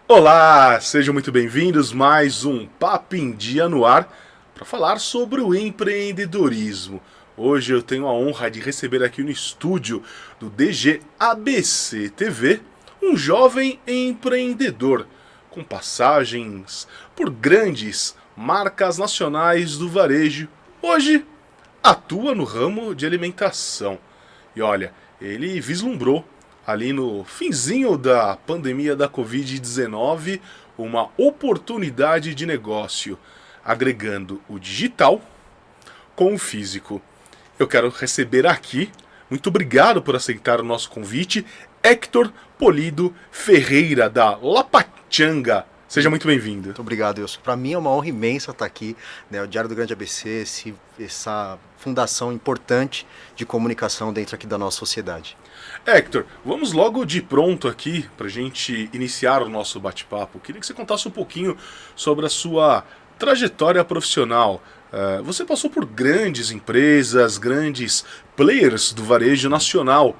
Olá, sejam muito bem-vindos. Mais um Papo em Dia no ar para falar sobre o empreendedorismo. Hoje eu tenho a honra de receber aqui no estúdio do DG ABC TV um jovem empreendedor com passagens por grandes marcas nacionais do varejo. Hoje atua no ramo de alimentação. E olha, ele vislumbrou ali no finzinho da pandemia da Covid-19 uma oportunidade de negócio, agregando o digital com o físico. Eu quero receber aqui, muito obrigado por aceitar o nosso convite, Héctor Polido Ferreira, da Lapachanga. Seja muito bem-vindo. Muito obrigado, Wilson. Para mim é uma honra imensa estar aqui, né? O Diário do Grande ABC, essa fundação importante de comunicação dentro aqui da nossa sociedade. Héctor, vamos logo de pronto aqui para a gente iniciar o nosso bate-papo. Queria que você contasse um pouquinho sobre a sua trajetória profissional. Você passou por grandes empresas, grandes players do varejo nacional.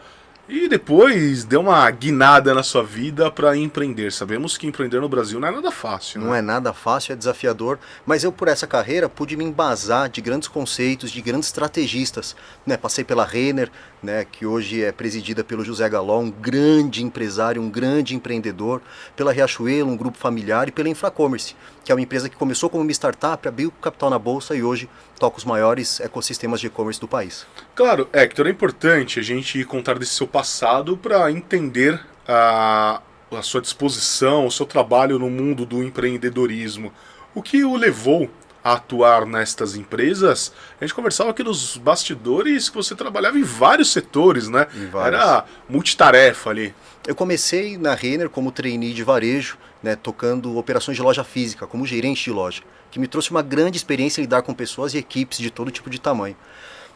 E depois deu uma guinada na sua vida para empreender. Sabemos que empreender no Brasil não é nada fácil, né? Não é nada fácil, é desafiador, mas eu por essa carreira pude me embasar de grandes conceitos, de grandes estrategistas, né? Passei pela Renner, né, que hoje é presidida pelo José Galó, um grande empresário, um grande empreendedor, pela Riachuelo, um grupo familiar, e pela Infracommerce, que é uma empresa que começou como uma startup, abriu capital na bolsa e hoje toca os maiores ecossistemas de e-commerce do país. Claro, Héctor, é importante a gente contar desse seu passado para entender a sua disposição, o seu trabalho no mundo do empreendedorismo. O que o levou a atuar nestas empresas? A gente conversava aqui nos bastidores que você trabalhava em vários setores, né? Era multitarefa ali. Eu comecei na Renner como trainee de varejo, né, tocando operações de loja física, como gerente de loja, que me trouxe uma grande experiência em lidar com pessoas e equipes de todo tipo de tamanho.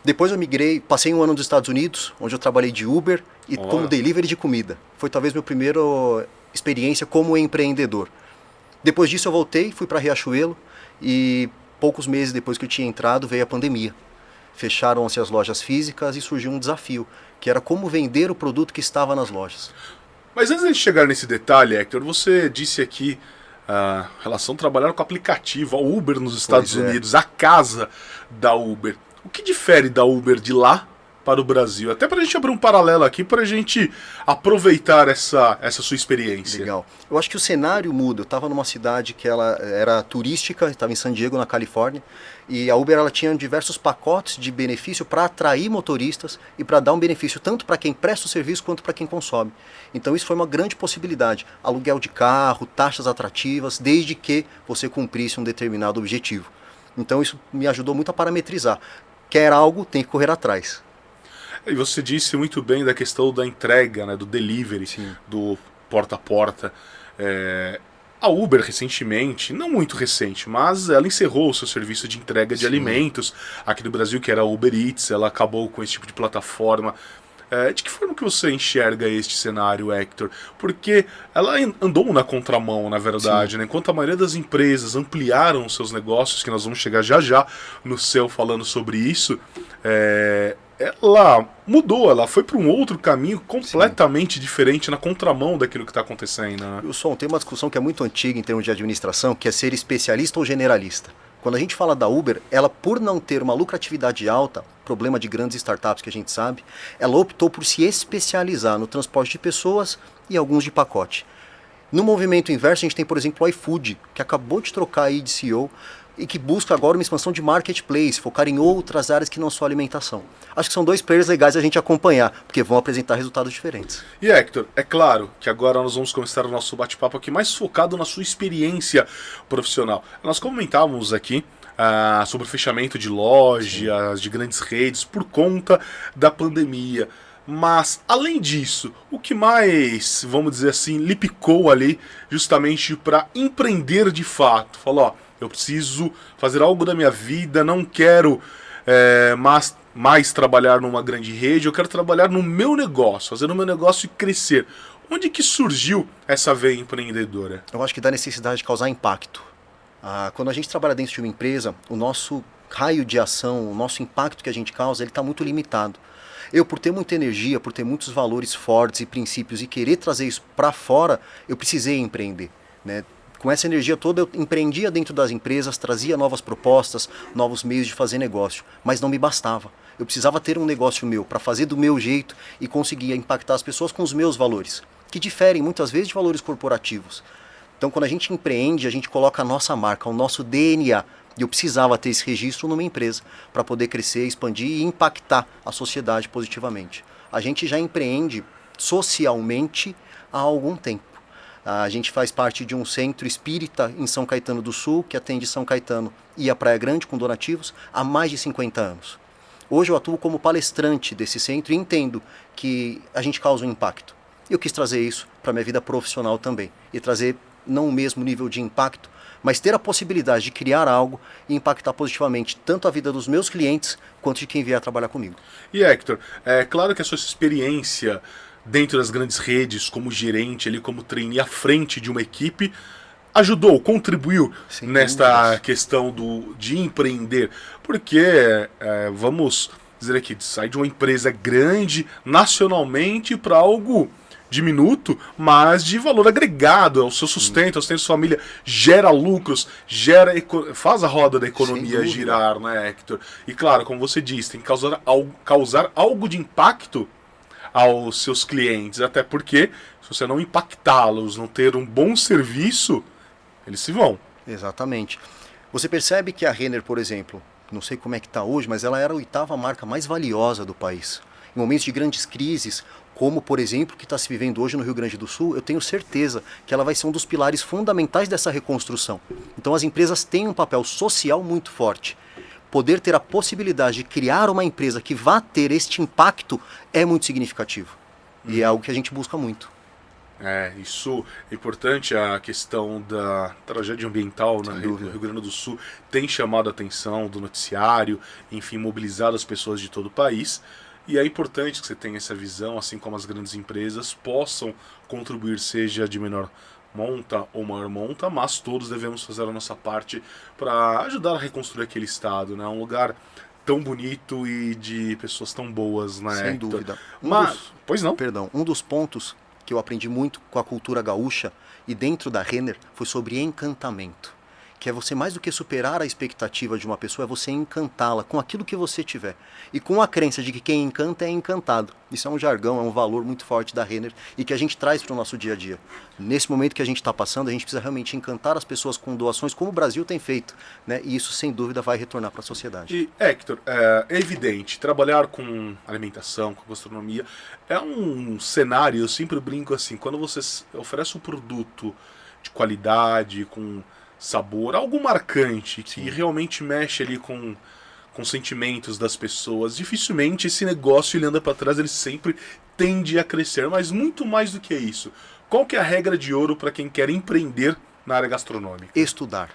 Depois eu migrei, passei um ano nos Estados Unidos, onde eu trabalhei de Uber e como delivery de comida. Foi talvez minha primeira experiência como empreendedor. Depois disso eu voltei, fui para Riachuelo e poucos meses depois que eu tinha entrado veio a pandemia. Fecharam-se as lojas físicas e surgiu um desafio, que era como vender o produto que estava nas lojas. Mas antes de chegar nesse detalhe, Héctor, você disse aqui a relação trabalhar com aplicativo, a Uber nos Estados Unidos, a casa da Uber. O que difere da Uber de lá para o Brasil? Até para a gente abrir um paralelo aqui, para a gente aproveitar essa sua experiência. Legal. Eu acho que o cenário muda. Eu estava numa cidade que ela era turística, estava em San Diego, na Califórnia, e a Uber ela tinha diversos pacotes de benefício para atrair motoristas e para dar um benefício tanto para quem presta o serviço quanto para quem consome. Então isso foi uma grande possibilidade. Aluguel de carro, taxas atrativas, desde que você cumprisse um determinado objetivo. Então isso me ajudou muito a parametrizar. Quer algo, tem que correr atrás. E você disse muito bem da questão da entrega, né, do delivery, Sim. do porta a porta. A Uber recentemente, não muito recente, mas ela encerrou o seu serviço de entrega de alimentos aqui no Brasil, que era a Uber Eats. Ela acabou com esse tipo de plataforma. De que forma que você enxerga este cenário, Héctor? Porque ela andou na contramão, na verdade, né? Enquanto a maioria das empresas ampliaram seus negócios, que nós vamos chegar já já no céu falando sobre isso, ela mudou, ela foi para um outro caminho completamente diferente, na contramão daquilo que está acontecendo, né? Wilson, tem uma discussão que é muito antiga em termos de administração, que é ser especialista ou generalista. Quando a gente fala da Uber, ela por não ter uma lucratividade alta, problema de grandes startups que a gente sabe, ela optou por se especializar no transporte de pessoas e alguns de pacote. No movimento inverso, a gente tem, por exemplo, o iFood, que acabou de trocar aí de CEO e que busca agora uma expansão de marketplace, focar em outras áreas que não só alimentação. Acho que são dois players legais a gente acompanhar, porque vão apresentar resultados diferentes. E Héctor, é claro que agora nós vamos começar o nosso bate-papo aqui mais focado na sua experiência profissional. Nós comentávamos aqui sobre o fechamento de lojas, de grandes redes, por conta da pandemia. Mas, além disso, o que mais, vamos dizer assim, lhe picou ali justamente para empreender de fato? Falou, ó, eu preciso fazer algo da minha vida, não quero mais trabalhar numa grande rede, eu quero trabalhar no meu negócio, fazer o meu negócio crescer. Onde que surgiu essa veia empreendedora? Eu acho que dá necessidade de causar impacto. Quando a gente trabalha dentro de uma empresa, o nosso raio de ação, o nosso impacto que a gente causa, ele está muito limitado. Eu, por ter muita energia, por ter muitos valores fortes e princípios e querer trazer isso para fora, eu precisei empreender. né? Com essa energia toda eu empreendia dentro das empresas, trazia novas propostas, novos meios de fazer negócio, mas não me bastava. Eu precisava ter um negócio meu para fazer do meu jeito e conseguir impactar as pessoas com os meus valores, que diferem muitas vezes de valores corporativos. Então quando a gente empreende, a gente coloca a nossa marca, o nosso DNA. E eu precisava ter esse registro numa empresa para poder crescer, expandir e impactar a sociedade positivamente. A gente já empreende socialmente há algum tempo. A gente faz parte de um centro espírita em São Caetano do Sul, que atende São Caetano e a Praia Grande com donativos há mais de 50 anos. Hoje eu atuo como palestrante desse centro e entendo que a gente causa um impacto. Eu quis trazer isso para a minha vida profissional também. E trazer não o mesmo nível de impacto, mas ter a possibilidade de criar algo e impactar positivamente tanto a vida dos meus clientes quanto de quem vier trabalhar comigo. E Hector, é claro que a sua experiência dentro das grandes redes, como gerente, ali, como trainee à frente de uma equipe, ajudou, contribuiu nesta questão de empreender. Porque, vamos dizer aqui, sai de uma empresa grande nacionalmente para algo diminuto, mas de valor agregado ao seu sustento, ao sustento da sua família, gera lucros, faz a roda da economia girar, né, Hector? E claro, como você disse, tem que causar algo de impacto aos seus clientes, até porque se você não impactá-los, não ter um bom serviço, eles se vão. Exatamente. Você percebe que a Renner, por exemplo, não sei como é que está hoje, mas ela era a 8ª marca mais valiosa do país. Em momentos de grandes crises, como por exemplo o que está se vivendo hoje no Rio Grande do Sul, eu tenho certeza que ela vai ser um dos pilares fundamentais dessa reconstrução. Então as empresas têm um papel social muito forte. Poder ter a possibilidade de criar uma empresa que vá ter este impacto é muito significativo. E é algo que a gente busca muito. Isso é importante, a questão da tragédia ambiental no Rio Grande do Sul tem chamado a atenção do noticiário, enfim, mobilizado as pessoas de todo o país. E é importante que você tenha essa visão, assim como as grandes empresas possam contribuir, seja de menor monta ou maior monta, mas todos devemos fazer a nossa parte para ajudar a reconstruir aquele estado, né? Um lugar tão bonito e de pessoas tão boas, né? Sem dúvida. Pois não? Perdão, um dos pontos que eu aprendi muito com a cultura gaúcha e dentro da Renner foi sobre encantamento. Que é você, mais do que superar a expectativa de uma pessoa, é você encantá-la com aquilo que você tiver. E com a crença de que quem encanta é encantado. Isso é um jargão, é um valor muito forte da Renner e que a gente traz para o nosso dia a dia. Nesse momento que a gente está passando, a gente precisa realmente encantar as pessoas com doações, como o Brasil tem feito, né? E isso, sem dúvida, vai retornar para a sociedade. E, Hector, é evidente, trabalhar com alimentação, com gastronomia, é um cenário, eu sempre brinco assim, quando você oferece um produto de qualidade, com sabor, algo marcante, que realmente mexe ali com sentimentos das pessoas, dificilmente esse negócio, ele anda para trás, ele sempre tende a crescer, mas muito mais do que isso. Qual que é a regra de ouro para quem quer empreender na área gastronômica? Estudar.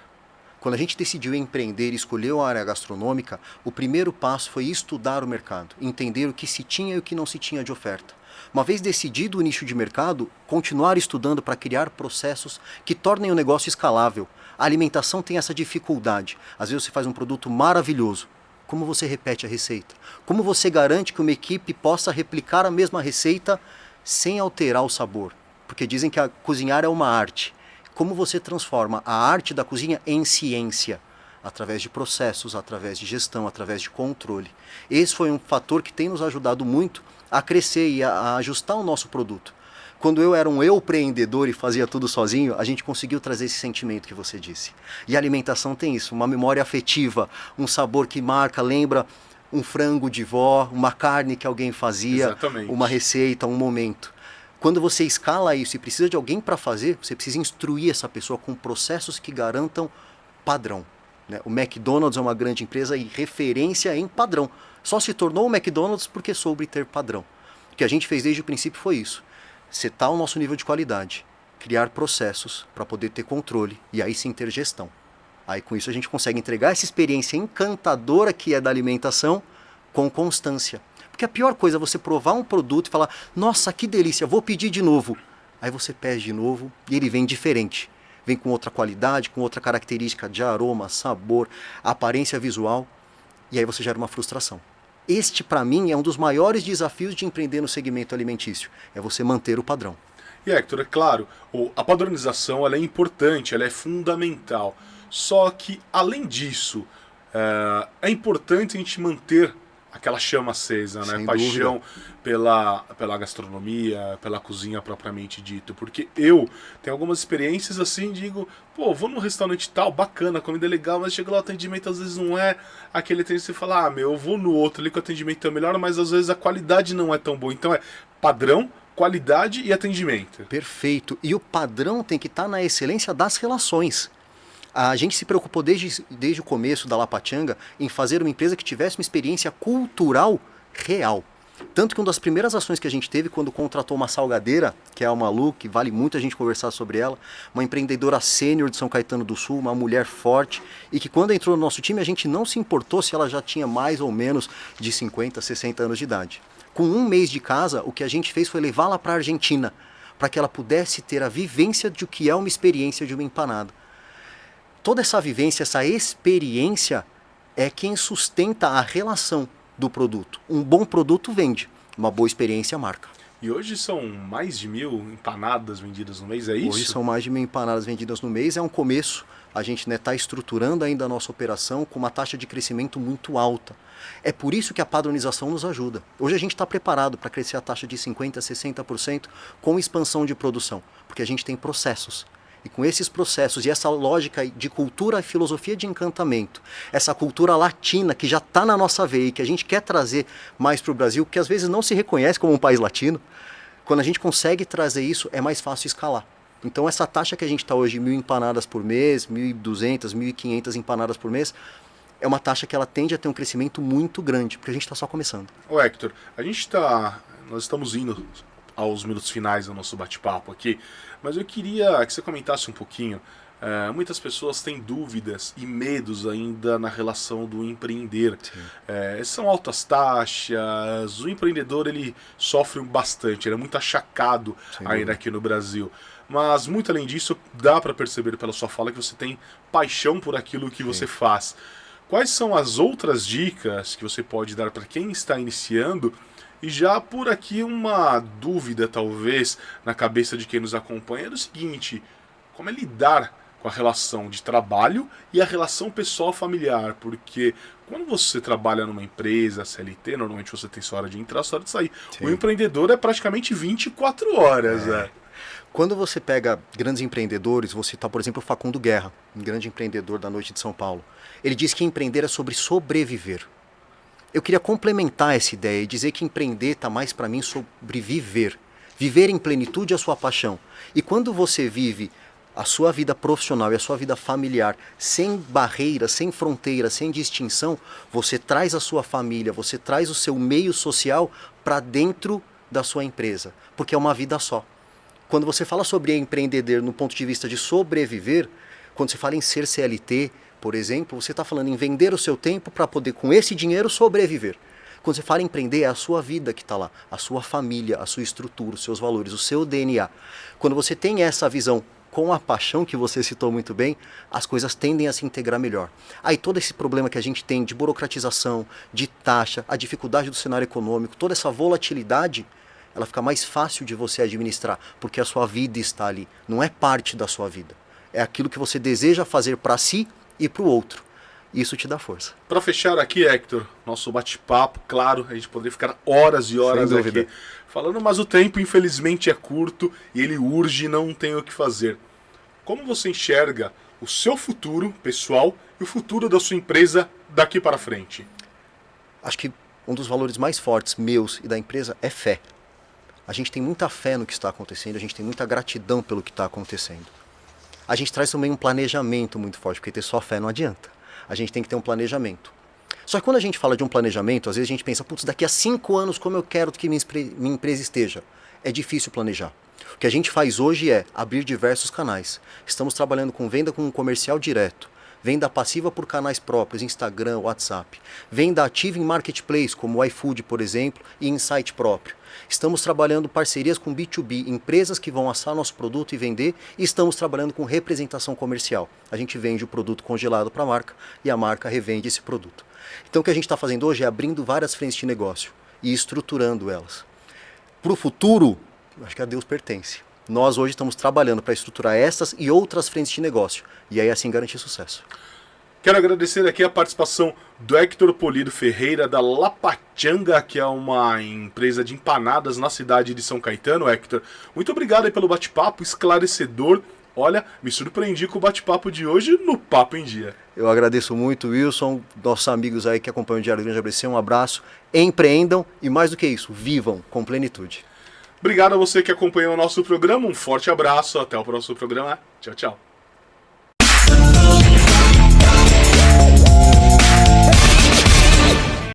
Quando a gente decidiu empreender e escolheu a área gastronômica, o primeiro passo foi estudar o mercado, entender o que se tinha e o que não se tinha de oferta. Uma vez decidido o nicho de mercado, continuar estudando para criar processos que tornem o negócio escalável. A alimentação tem essa dificuldade. Às vezes você faz um produto maravilhoso. Como você repete a receita? Como você garante que uma equipe possa replicar a mesma receita sem alterar o sabor? Porque dizem que cozinhar é uma arte. Como você transforma a arte da cozinha em ciência? Através de processos, através de gestão, através de controle. Esse foi um fator que tem nos ajudado muito a crescer e a ajustar o nosso produto. Quando eu era um empreendedor e fazia tudo sozinho, a gente conseguiu trazer esse sentimento que você disse. E a alimentação tem isso, uma memória afetiva, um sabor que marca, lembra um frango de vó, uma carne que alguém fazia, Exatamente. Uma receita, um momento. Quando você escala isso e precisa de alguém para fazer, você precisa instruir essa pessoa com processos que garantam padrão. O McDonald's é uma grande empresa e referência em padrão. Só se tornou o McDonald's porque soube ter padrão. O que a gente fez desde o princípio foi isso. Setar o nosso nível de qualidade, criar processos para poder ter controle e aí sim ter gestão. Aí com isso a gente consegue entregar essa experiência encantadora que é da alimentação com constância. Porque a pior coisa é você provar um produto e falar, nossa, que delícia, vou pedir de novo. Aí você pede de novo e ele vem diferente. Vem com outra qualidade, com outra característica de aroma, sabor, aparência visual. E aí você gera uma frustração. Este, para mim, é um dos maiores desafios de empreender no segmento alimentício. É você manter o padrão. E Hector, é claro, a padronização ela é importante, ela é fundamental. Só que, além disso, é importante a gente manter aquela chama acesa, né? Sem Paixão dúvida. pela gastronomia, pela cozinha propriamente dito. Porque eu tenho algumas experiências assim, digo, pô, vou num restaurante tal, bacana, a comida é legal, mas chega lá o atendimento às vezes não é aquele atendimento que você fala, eu vou no outro ali que o atendimento é melhor, mas às vezes a qualidade não é tão boa. Então é padrão, qualidade e atendimento. Perfeito. E o padrão tem que estar na excelência das relações. A gente se preocupou desde o começo da Lapachanga em fazer uma empresa que tivesse uma experiência cultural real. Tanto que uma das primeiras ações que a gente teve quando contratou uma salgadeira, que é a Malu, que vale muito a gente conversar sobre ela, uma empreendedora sênior de São Caetano do Sul, uma mulher forte, e que quando entrou no nosso time a gente não se importou se ela já tinha mais ou menos de 50, 60 anos de idade. Com um mês de casa, o que a gente fez foi levá-la para a Argentina, para que ela pudesse ter a vivência de o que é uma experiência de uma empanada. Toda essa vivência, essa experiência é quem sustenta a relação do produto. Um bom produto vende, uma boa experiência marca. E hoje são mais de 1.000 empanadas vendidas no mês, é isso? Hoje são mais de 1.000 empanadas vendidas no mês, é um começo. A gente está estruturando ainda a nossa operação com uma taxa de crescimento muito alta. É por isso que a padronização nos ajuda. Hoje a gente está preparado para crescer a taxa de 50%, 60% com expansão de produção, porque a gente tem processos. E com esses processos e essa lógica de cultura e filosofia de encantamento, essa cultura latina que já está na nossa veia e que a gente quer trazer mais para o Brasil, que às vezes não se reconhece como um país latino, quando a gente consegue trazer isso, é mais fácil escalar. Então essa taxa que a gente está hoje, 1.000 empanadas por mês, 1.200, 1.500 empanadas por mês, é uma taxa que ela tende a ter um crescimento muito grande, porque a gente está só começando. Ô Hector, nós estamos indo aos minutos finais do nosso bate-papo aqui, mas eu queria que você comentasse um pouquinho. Muitas pessoas têm dúvidas e medos ainda na relação do empreender. São altas taxas, o empreendedor ele sofre bastante, ele é muito achacado ainda aqui no Brasil. Mas muito além disso, dá para perceber pela sua fala que você tem paixão por aquilo que você faz. Quais são as outras dicas que você pode dar para quem está iniciando? E já por aqui uma dúvida, talvez, na cabeça de quem nos acompanha é do seguinte: como é lidar com a relação de trabalho e a relação pessoal-familiar? Porque quando você trabalha numa empresa, CLT, normalmente você tem sua hora de entrar, sua hora de sair. Sim. O empreendedor é praticamente 24 horas, Quando você pega grandes empreendedores, vou citar, por exemplo, o Facundo Guerra, um grande empreendedor da noite de São Paulo. Ele diz que empreender é sobre sobreviver. Eu queria complementar essa ideia e dizer que empreender está mais para mim sobre viver. Viver em plenitude a sua paixão. E quando você vive a sua vida profissional e a sua vida familiar sem barreiras, sem fronteiras, sem distinção, você traz a sua família, você traz o seu meio social para dentro da sua empresa. Porque é uma vida só. Quando você fala sobre empreender no ponto de vista de sobreviver, quando você fala em ser CLT, por exemplo, você está falando em vender o seu tempo para poder, com esse dinheiro, sobreviver. Quando você fala em empreender, é a sua vida que está lá, a sua família, a sua estrutura, os seus valores, o seu DNA. Quando você tem essa visão com a paixão que você citou muito bem, as coisas tendem a se integrar melhor. Aí todo esse problema que a gente tem de burocratização, de taxa, a dificuldade do cenário econômico, toda essa volatilidade, ela fica mais fácil de você administrar, porque a sua vida está ali, não é parte da sua vida. É aquilo que você deseja fazer para si e para o outro. Isso te dá força. Para fechar aqui, Hector, nosso bate-papo, claro, a gente poderia ficar horas e horas aqui falando, mas o tempo infelizmente é curto e ele urge, não tem o que fazer. Como você enxerga o seu futuro pessoal e o futuro da sua empresa daqui para frente? Acho que um dos valores mais fortes meus e da empresa é fé. A gente tem muita fé no que está acontecendo, a gente tem muita gratidão pelo que está acontecendo. A gente traz também um planejamento muito forte, porque ter só fé não adianta. A gente tem que ter um planejamento. Só que quando a gente fala de um planejamento, às vezes a gente pensa, putz, daqui a 5 anos como eu quero que minha empresa esteja. É difícil planejar. O que a gente faz hoje é abrir diversos canais. Estamos trabalhando com venda com um comercial direto, venda passiva por canais próprios, Instagram, WhatsApp, venda ativa em marketplace, como o iFood, por exemplo, e em site próprio. Estamos trabalhando parcerias com B2B, empresas que vão assar nosso produto e vender, e estamos trabalhando com representação comercial. A gente vende o produto congelado para a marca e a marca revende esse produto. Então o que a gente está fazendo hoje é abrindo várias frentes de negócio e estruturando elas. Para o futuro, acho que a Deus pertence. Nós hoje estamos trabalhando para estruturar essas e outras frentes de negócio, e aí assim garantir sucesso. Quero agradecer aqui a participação do Hector Polido Ferreira, da La Pachanga, que é uma empresa de empanadas na cidade de São Caetano. Hector, muito obrigado aí pelo bate-papo esclarecedor. Olha, me surpreendi com o bate-papo de hoje no Papo em Dia. Eu agradeço muito, Wilson, nossos amigos aí que acompanham o Diário do Grande ABC, um abraço, empreendam e mais do que isso, vivam com plenitude. Obrigado a você que acompanhou o nosso programa, um forte abraço, até o próximo programa, tchau, tchau.